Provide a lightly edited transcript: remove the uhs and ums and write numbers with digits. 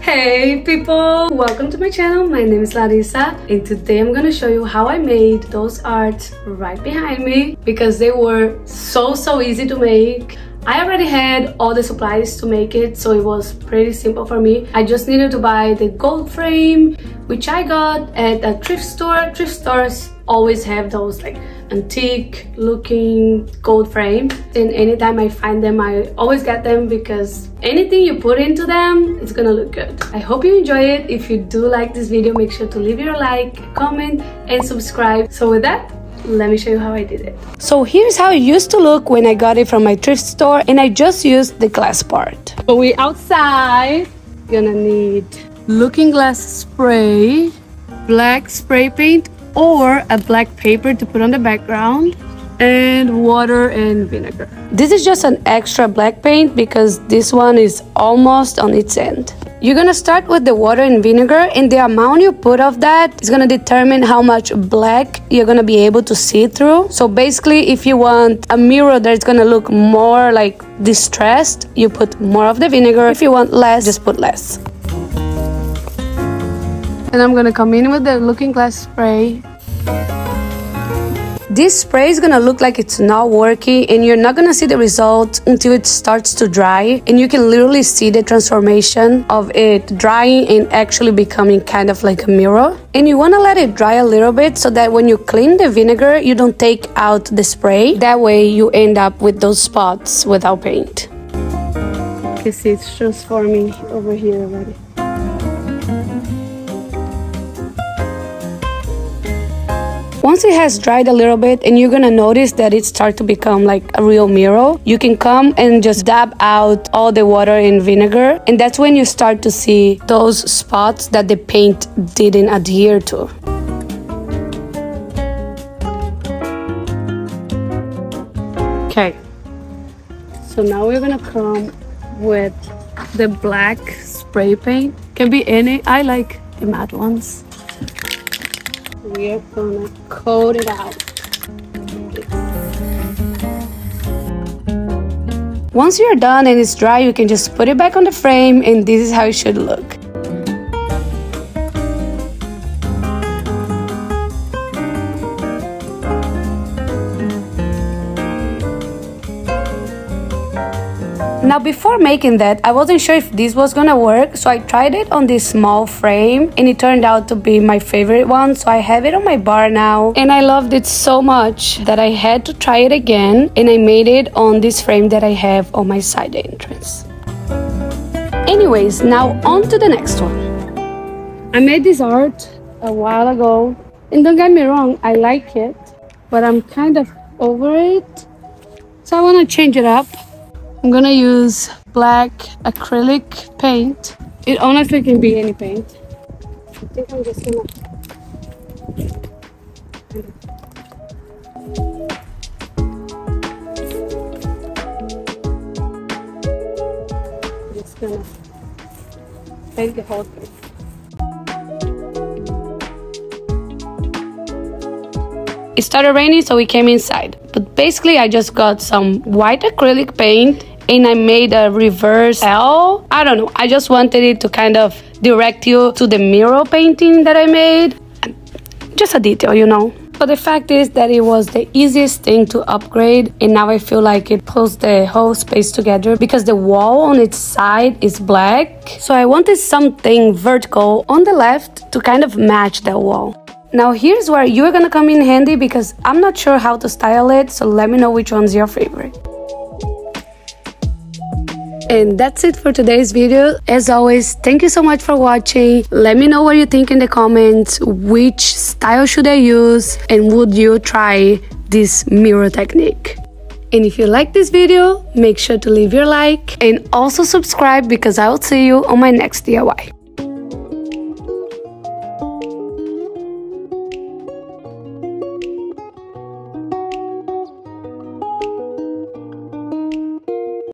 Hey people, welcome to my channel. My name is Larissa and today I'm gonna show you how I made those arts right behind me because they were so easy to make. I already had all the supplies to make it, so it was pretty simple for me. I just needed to buy the gold frame, which I got at a thrift store. Thrift stores always have those like antique looking gold frames, and anytime I find them I always get them because anything you put into them, it's gonna look good. I hope you enjoy it. If you do like this video, make sure to leave your like, comment and subscribe. So with that, let me show you how I did it. So here's how it used to look when I got it from my thrift store, and I just used the glass part. So we outside, gonna need looking glass spray, black spray paint or a black paper to put on the background, and water and vinegar. This is just an extra black paint because this one is almost on its end. You're gonna start with the water and vinegar, and the amount you put of that is gonna determine how much black you're gonna be able to see through. So basically, if you want a mirror that's gonna look more like distressed, you put more of the vinegar. If you want less, just put less. And I'm gonna come in with the looking glass spray. This spray is gonna look like it's not working, and you're not gonna see the result until it starts to dry, and you can literally see the transformation of it drying and actually becoming kind of like a mirror. And you wanna let it dry a little bit so that when you clean the vinegar, you don't take out the spray. That way you end up with those spots without paint. You can see it's transforming over here already. Once it has dried a little bit and you're gonna notice that it starts to become like a real mirror, you can come and just dab out all the water and vinegar, and that's when you start to see those spots that the paint didn't adhere to. Okay, so now we're gonna come with the black spray paint. Can be any, I like the matte ones. We are gonna coat it out. Once you're done and it's dry, you can just put it back on the frame, and this is how it should look. Now before making that, I wasn't sure if this was gonna work, so I tried it on this small frame and it turned out to be my favorite one, so I have it on my bar now, and I loved it so much that I had to try it again, and I made it on this frame that I have on my side entrance. Anyways, now on to the next one. I made this art a while ago, and don't get me wrong, I like it, but I'm kind of over it, so I want to change it up. I'm gonna use black acrylic paint. It honestly can be any paint. I think I'm just gonna... paint the whole thing. It started raining, so we came inside. But basically, I just got some white acrylic paint and I made a reverse L. I don't know. I just wanted it to kind of direct you to the mural painting that I made. Just a detail, you know. But the fact is that it was the easiest thing to upgrade, and now I feel like it pulls the whole space together because the wall on its side is black. So I wanted something vertical on the left to kind of match that wall. Now here's where you're gonna come in handy because I'm not sure how to style it, so let me know which one's your favorite. And that's it for today's video. As always, thank you so much for watching. Let me know what you think in the comments. Which style should I use, and would you try this mirror technique? And if you like this video, make sure to leave your like and also subscribe because I will see you on my next DIY.